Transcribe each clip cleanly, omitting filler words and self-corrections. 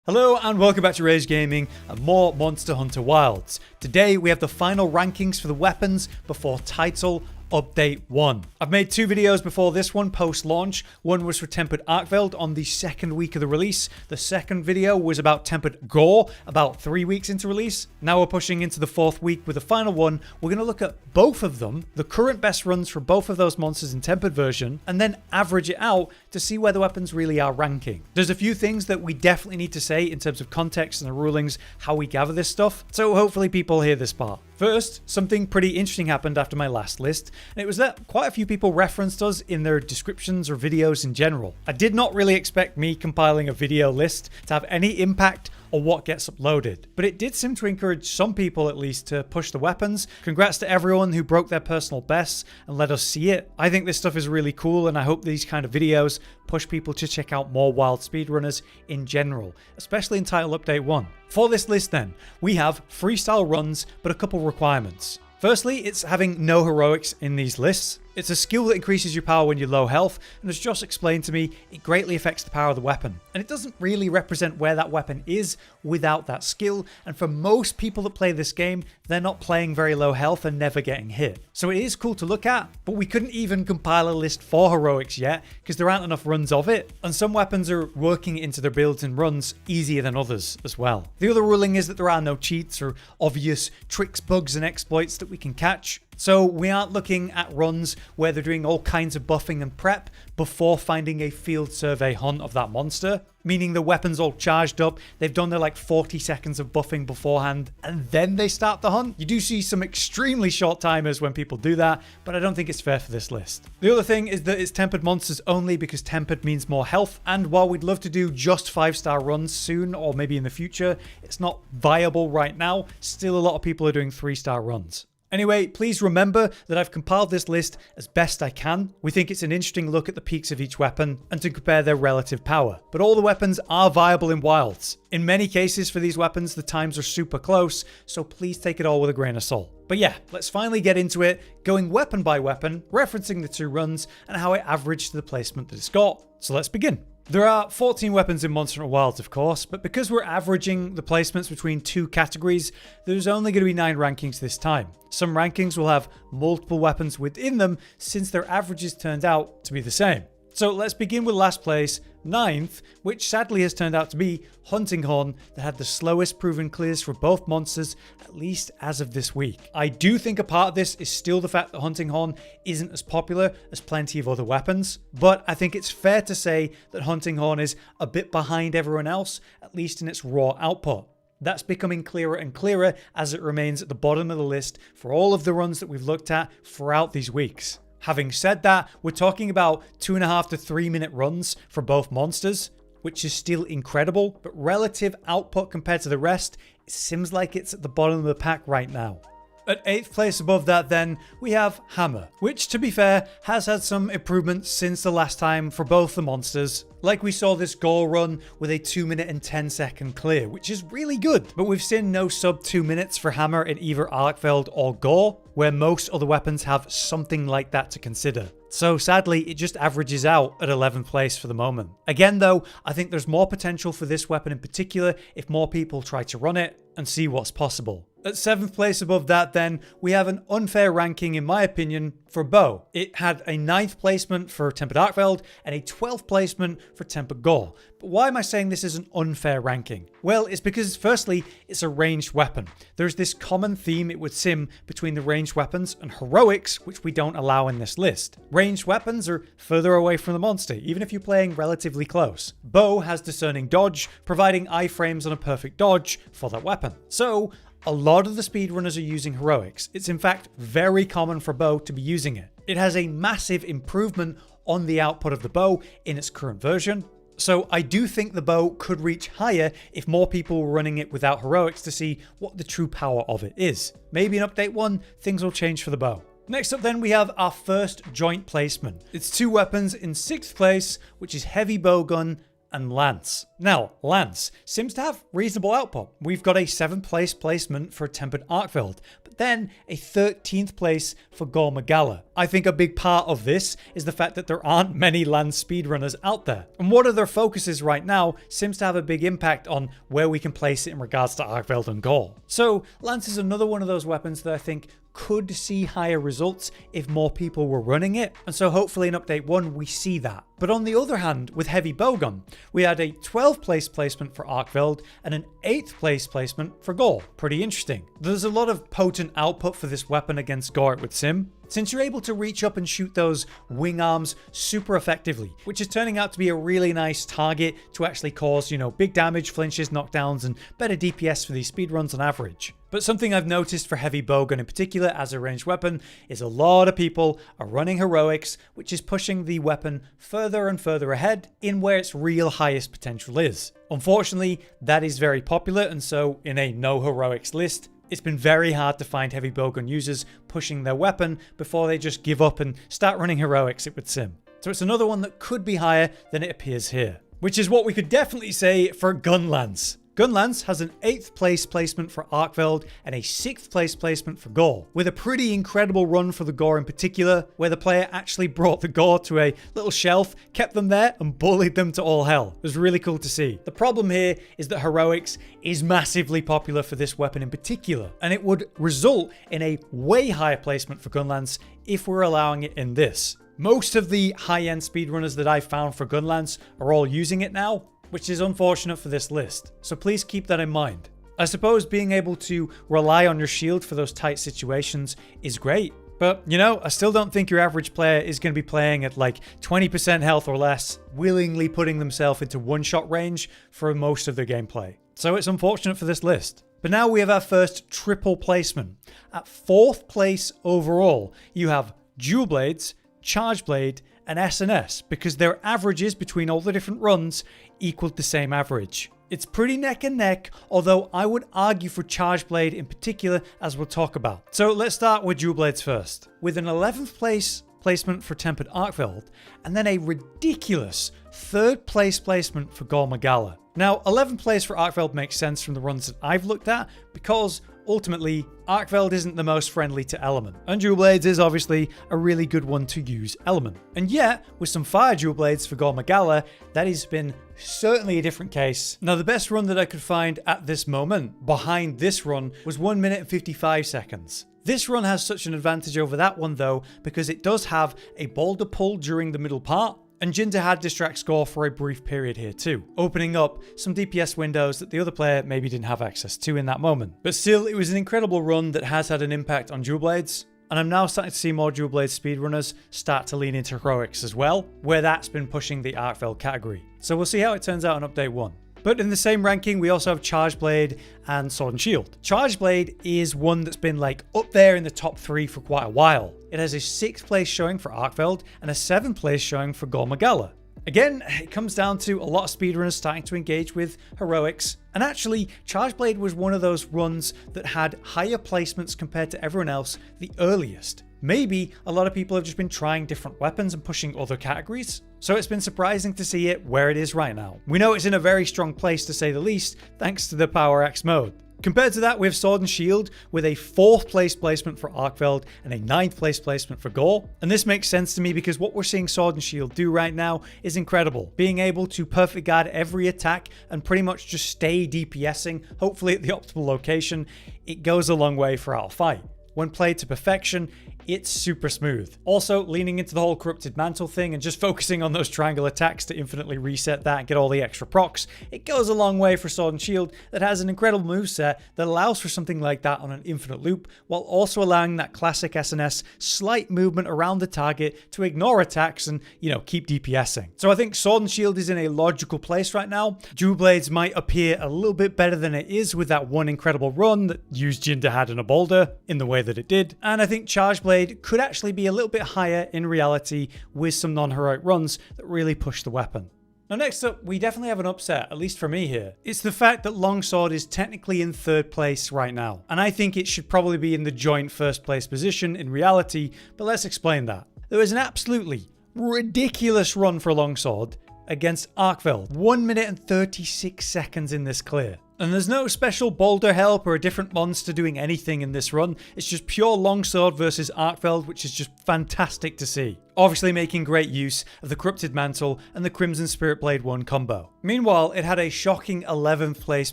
Hello and welcome back to Rage Gaming and more Monster Hunter Wilds. Today we have the final rankings for the weapons before title update 1. I've made two videos before this one post-launch. One was for tempered arkveld on the second week of the release. The second video was about tempered gore about 3 weeks into release. Now we're pushing into the fourth week with the final one. We're going to look at both of them, the current best runs for both of those monsters in tempered version, and then average it out to see where the weapons really are ranking. There's a few things that we definitely need to say in terms of context and the rulings, how we gather this stuff, so hopefully people hear this part. First, something pretty interesting happened after my last list, and it was that quite a few people referenced us in their descriptions or videos in general. I did not really expect me compiling a video list to have any impact on what gets uploaded, but it did seem to encourage some people at least to push the weapons. Congrats to everyone who broke their personal bests and let us see it. I think this stuff is really cool, and I hope these kind of videos push people to check out more wild speedrunners in general, especially in title update 1. For this list then, we have freestyle runs, but a couple requirements. Firstly, it's having no heroics in these lists. It's a skill that increases your power when you're low health, and as Josh explained to me, it greatly affects the power of the weapon. And it doesn't really represent where that weapon is without that skill, and for most people that play this game, they're not playing very low health and never getting hit. So it is cool to look at, but we couldn't even compile a list for heroics yet, because there aren't enough runs of it, and some weapons are working into their builds and runs easier than others as well. The other ruling is that there are no cheats or obvious tricks, bugs, and exploits that we can catch. So we aren't looking at runs where they're doing all kinds of buffing and prep before finding a field survey hunt of that monster, meaning the weapon's all charged up, they've done their like 40 seconds of buffing beforehand, and then they start the hunt. You do see some extremely short timers when people do that, but I don't think it's fair for this list. The other thing is that it's tempered monsters only because tempered means more health, and while we'd love to do just 5-star runs soon or maybe in the future, it's not viable right now. Still a lot of people are doing 3-star runs. Anyway, please remember that I've compiled this list as best I can. We think it's an interesting look at the peaks of each weapon and to compare their relative power. But all the weapons are viable in wilds. In many cases for these weapons, the times are super close, so please take it all with a grain of salt. But yeah, let's finally get into it, going weapon by weapon, referencing the two runs and how it averaged to the placement that it's got. So let's begin. There are 14 weapons in Monster Hunter Wilds, of course, but because we're averaging the placements between two categories, there's only going to be 9 rankings this time. Some rankings will have multiple weapons within them since their averages turned out to be the same. So let's begin with last place, 9th, which sadly has turned out to be Hunting Horn, that had the slowest proven clears for both monsters, at least as of this week. I do think a part of this is still the fact that Hunting Horn isn't as popular as plenty of other weapons, but I think it's fair to say that Hunting Horn is a bit behind everyone else, at least in its raw output. That's becoming clearer and clearer as it remains at the bottom of the list for all of the runs that we've looked at throughout these weeks. Having said that, we're talking about 2.5 to 3 minute runs for both monsters, which is still incredible, but relative output compared to the rest, it seems like it's at the bottom of the pack right now. At 8th place above that then, we have Hammer, which to be fair, has had some improvements since the last time for both the monsters. Like we saw this gore run with a 2 minute and 10-second clear, which is really good, but we've seen no sub 2 minutes for Hammer in either arkveld or gore, where most other weapons have something like that to consider. So sadly, it just averages out at 11th place for the moment. Again though, I think there's more potential for this weapon in particular if more people try to run it and see what's possible. At 7th place above that then, we have an unfair ranking in my opinion for bow. It had a 9th placement for tempered arkveld and a 12th placement for tempered gore. But why am I saying this is an unfair ranking? Well, it's because firstly, it's a ranged weapon. There's this common theme it would seem between the ranged weapons and heroics, which we don't allow in this list. Ranged weapons are further away from the monster, even if you're playing relatively close. Bow has discerning dodge, providing iframes on a perfect dodge for that weapon. So, a lot of the speedrunners are using heroics. It's in fact very common for bow to be using it. It has a massive improvement on the output of the bow in its current version. So I do think the bow could reach higher if more people were running it without heroics to see what the true power of it is. Maybe in update 1, things will change for the bow. Next up then we have our first joint placement. It's 2 weapons in 6th place, which is heavy bowgun and lance. Now, lance seems to have reasonable output. We've got a 7th place placement for tempered arkveld, but then a 13th place for gore magala. I think a big part of this is the fact that there aren't many lance speedrunners out there. And what other focuses right now seems to have a big impact on where we can place it in regards to arkveld and gore. So lance is another one of those weapons that I think could see higher results if more people were running it, and so hopefully in update 1 we see that. But on the other hand, with heavy bowgun, we had a 12th place placement for arkveld and an 8th place placement for gore. Pretty interesting. There's a lot of potent output for this weapon against gore, it would seem, since you're able to reach up and shoot those wing arms super effectively, which is turning out to be a really nice target to actually cause, big damage, flinches, knockdowns, and better DPS for these speedruns on average. But something I've noticed for heavy bowgun in particular as a ranged weapon is a lot of people are running heroics, which is pushing the weapon further and further ahead in where its real highest potential is. Unfortunately, that is very popular, and so in a no heroics list, it's been very hard to find heavy bowgun users pushing their weapon before they just give up and start running heroics, it would seem. So it's another one that could be higher than it appears here, which is what we could definitely say for gunlance. Gunlance has an 8th place placement for arkveld and a 6th place placement for gore, with a pretty incredible run for the gore in particular, where the player actually brought the gore to a little shelf, kept them there, and bullied them to all hell. It was really cool to see. The problem here is that heroics is massively popular for this weapon in particular, and it would result in a way higher placement for gunlance if we're allowing it in this. Most of the high-end speedrunners that I've found for gunlance are all using it now, which is unfortunate for this list, so please keep that in mind. I suppose being able to rely on your shield for those tight situations is great, but I still don't think your average player is going to be playing at like 20% health or less, willingly putting themselves into one-shot range for most of their gameplay. So it's unfortunate for this list. But now we have our first triple placement. At 4th place overall, you have dual blades, charge blade, and S&S, because their averages between all the different runs equaled the same average. It's pretty neck and neck, although I would argue for charge blade in particular, as we'll talk about. So let's start with dual blades first. With an 11th place placement for tempered arkveld, and then a ridiculous 3rd place placement for gore magala. Now, 11th place for arkveld makes sense from the runs that I've looked at, because ultimately, arkveld isn't the most friendly to element, and dual blades is obviously a really good one to use element. And yet, with some fire dual blades for gore magala, that has been certainly a different case. Now, the best run that I could find at this moment, behind this run, was 1 minute and 55 seconds. This run has such an advantage over that one though, because it does have a boulder pull during the middle part, and dahaad distracts gore for a brief period here too, opening up some DPS windows that the other player maybe didn't have access to in that moment. But still, it was an incredible run that has had an impact on dual blades, and I'm now starting to see more dual blade speedrunners start to lean into heroics as well, where that's been pushing the arkveld category. So we'll see how it turns out on update 1. But in the same ranking, we also have Charge Blade and Sword and Shield. Charge Blade is one that's been like up there in the top 3 for quite a while. It has a 6th place showing for arkveld and a 7th place showing for gore magala. Again, it comes down to a lot of speedrunners starting to engage with heroics. And actually, Charge Blade was one of those runs that had higher placements compared to everyone else the earliest. Maybe a lot of people have just been trying different weapons and pushing other categories. So it's been surprising to see it where it is right now. We know it's in a very strong place to say the least, thanks to the Power Axe mode. Compared to that, we have Sword and Shield with a 4th place placement for arkveld and a 9th place placement for gore. And this makes sense to me because what we're seeing Sword and Shield do right now is incredible. Being able to perfect guard every attack and pretty much just stay DPSing, hopefully at the optimal location, it goes a long way for our fight. When played to perfection, it's super smooth. Also, leaning into the whole corrupted mantle thing and just focusing on those triangle attacks to infinitely reset that and get all the extra procs, it goes a long way for Sword and Shield that has an incredible moveset that allows for something like that on an infinite loop, while also allowing that classic S&S slight movement around the target to ignore attacks and, keep DPSing. So I think Sword and Shield is in a logical place right now. Dual Blades might appear a little bit better than it is with that one incredible run that used dahaad and a boulder in the way that it did. And I think Charge Blade could actually be a little bit higher in reality with some non-heroic runs that really push the weapon. Now next up, we definitely have an upset, at least for me here. It's the fact that Longsword is technically in 3rd place right now, and I think it should probably be in the joint 1st place position in reality, but let's explain that. There was an absolutely ridiculous run for Longsword against arkveld. 1 minute and 36 seconds in this clear. And there's no special boulder help or a different monster doing anything in this run. It's just pure longsword versus arkveld, which is just fantastic to see. Obviously making great use of the corrupted mantle and the crimson spirit blade 1 combo. Meanwhile, it had a shocking 11th place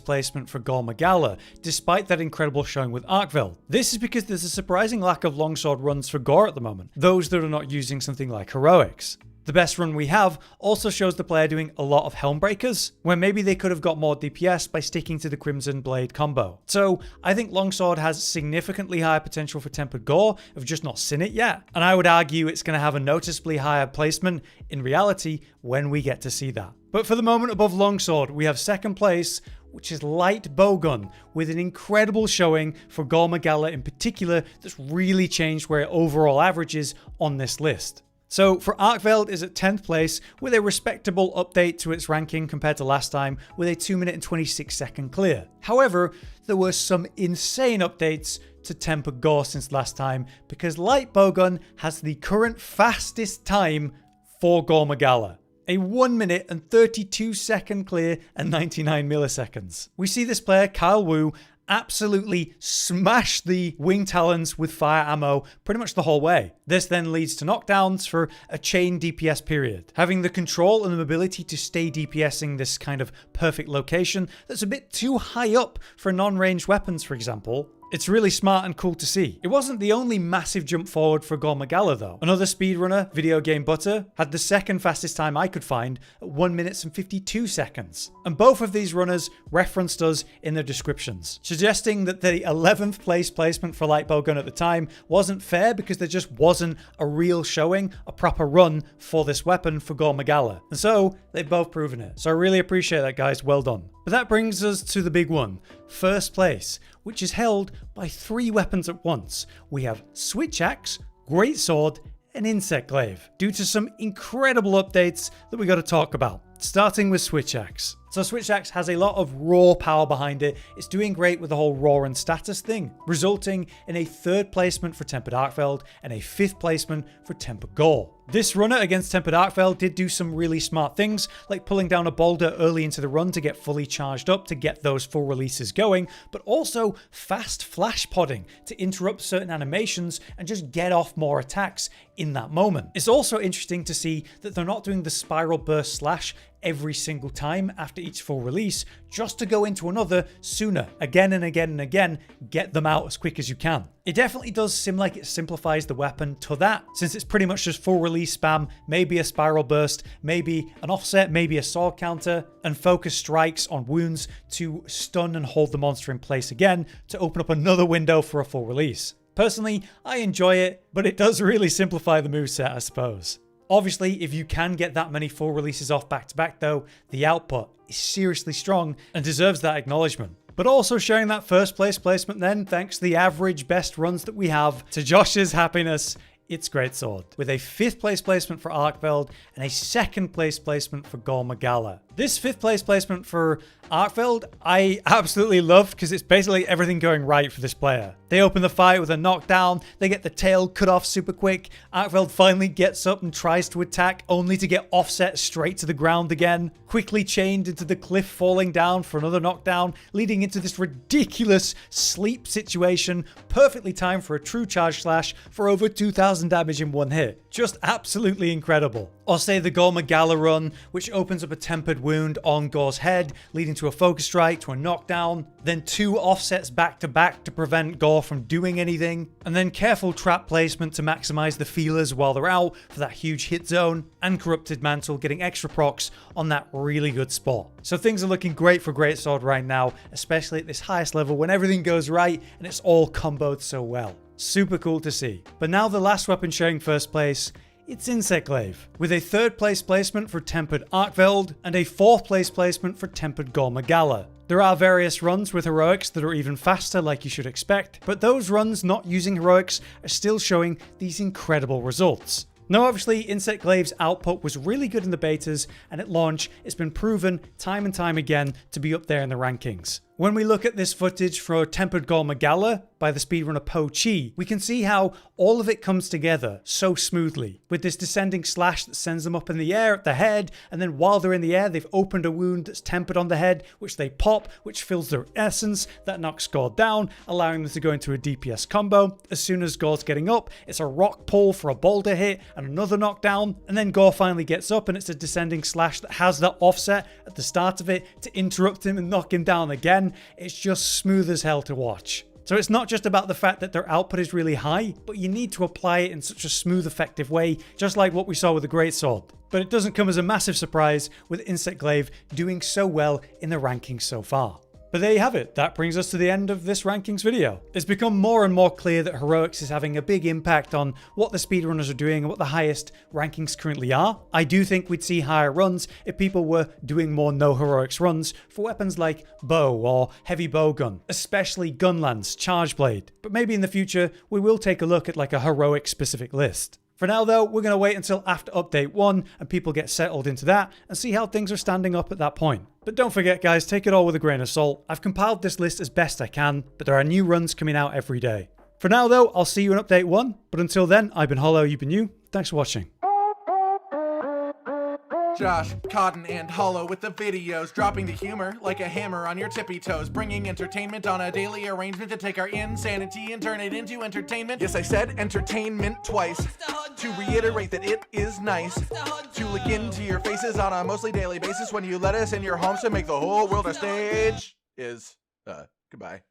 placement for gore magala, despite that incredible showing with arkveld. This is because there's a surprising lack of longsword runs for gore at the moment, those that are not using something like heroics. The best run we have also shows the player doing a lot of helm breakers, where maybe they could have got more DPS by sticking to the Crimson Blade combo. So I think Longsword has significantly higher potential for Tempered Gore, I've just not seen it yet, and I would argue it's going to have a noticeably higher placement in reality when we get to see that. But for the moment above Longsword, we have second place, which is light bowgun, with an incredible showing for gore magala in particular that's really changed where it overall averages on this list. So for arkveld is at 10th place with a respectable update to its ranking compared to last time with a 2 minute and 26 second clear. However, there were some insane updates to Tempered Gore since last time because light bowgun has the current fastest time for gore magala. A 1 minute and 32 second clear and 99 milliseconds. We see this player, Kyle Wu, absolutely smash the wing talons with fire ammo pretty much the whole way. This then leads to knockdowns for a chain DPS period. Having the control and the ability to stay DPSing this kind of perfect location that's a bit too high up for non-ranged weapons, for example. It's really smart and cool to see. It wasn't the only massive jump forward for gore magala though. Another speedrunner, Video Game Butter, had the second fastest time I could find at 1 minute and 52 seconds. And both of these runners referenced us in their descriptions, suggesting that the 11th place placement for light bowgun at the time wasn't fair because there just wasn't a real showing, a proper run for this weapon for gore magala. And so they've both proven it. So I really appreciate that, guys. Well done. But that brings us to the big one, first place, which is held by 3 weapons at once. We have switch axe, great sword, and insect glaive, due to some incredible updates that we got to talk about. Starting with switch axe. So switch axe has a lot of raw power behind it. It's doing great with the whole raw and status thing, resulting in a 3rd placement for tempered arkveld and a 5th placement for tempered gore. This runner against tempered arkveld did do some really smart things, like pulling down a boulder early into the run to get fully charged up to get those full releases going, but also fast flash podding to interrupt certain animations and just get off more attacks in that moment. It's also interesting to see that they're not doing the spiral burst slash every single time after each full release, just to go into another sooner, again and again and again, get them out as quick as you can. It definitely does seem like it simplifies the weapon to that, since it's pretty much just full release spam, maybe a spiral burst, maybe an offset, maybe a sword counter, and focus strikes on wounds to stun and hold the monster in place again to open up another window for a full release. Personally, I enjoy it, but it does really simplify the moveset, I suppose. Obviously, if you can get that many full releases off back to back though, the output is seriously strong and deserves that acknowledgement. But also sharing that first place placement then, thanks to the average best runs that we have, to Josh's happiness, it's greatsword, with a 5th place placement for arkveld and a 2nd place placement for gore magala. This 5th place placement for arkveld I absolutely love because it's basically everything going right for this player. They open the fight with a knockdown, they get the tail cut off super quick, arkveld finally gets up and tries to attack only to get offset straight to the ground again, quickly chained into the cliff falling down for another knockdown, leading into this ridiculous sleep situation, perfectly timed for a true charge slash for over 2,000 damage in one hit. Just absolutely incredible. Or say the gore magala run, which opens up a tempered wound on Gore's head, leading to a focus strike, to a knockdown, then 2 offsets back to back to prevent Gore from doing anything, and then careful trap placement to maximize the feelers while they're out for that huge hit zone, and corrupted mantle getting extra procs on that really good spot. So things are looking great for greatsword right now, especially at this highest level when everything goes right and it's all comboed so well. Super cool to see. But now the last weapon sharing first place, it's insect glaive, with a 3rd place placement for tempered arkveld and a 4th place placement for tempered gore magala. There are various runs with heroics that are even faster like you should expect, but those runs not using heroics are still showing these incredible results. Now obviously insect glaive's output was really good in the betas, and at launch it's been proven time and time again to be up there in the rankings. When we look at this footage for Tempered Gore Magala by the speedrunner Po Chi, we can see how all of it comes together so smoothly, with this descending slash that sends them up in the air at the head, and then while they're in the air they've opened a wound that's tempered on the head, which they pop, which fills their essence, that knocks Gore down, allowing them to go into a DPS combo. As soon as Gore's getting up, it's a rock pull for a boulder hit and another knockdown, and then Gore finally gets up and it's a descending slash that has that offset at the start of it to interrupt him and knock him down again. It's just smooth as hell to watch. So it's not just about the fact that their output is really high, but you need to apply it in such a smooth, effective way, just like what we saw with the greatsword. But it doesn't come as a massive surprise with Insect Glaive doing so well in the rankings so far. But there you have it, that brings us to the end of this rankings video. It's become more and more clear that heroics is having a big impact on what the speedrunners are doing and what the highest rankings currently are. I do think we'd see higher runs if people were doing more no heroics runs for weapons like bow or heavy bowgun, especially gunlance, charge blade. But maybe in the future we will take a look at like a heroic specific list. For now though, we're going to wait until after update 1 and people get settled into that and see how things are standing up at that point. But don't forget guys, take it all with a grain of salt. I've compiled this list as best I can, but there are new runs coming out every day. For now though, I'll see you in update 1, but until then, I've been Hollow, you've been you. Thanks for watching. Josh, Cotton, and Hollow with the videos, dropping the humor like a hammer on your tippy toes, bringing entertainment on a daily arrangement to take our insanity and turn it into entertainment. Yes, I said entertainment twice, to reiterate that it is nice to look into your faces on a mostly daily basis when you let us in your homes to make the whole world a stage. Goodbye.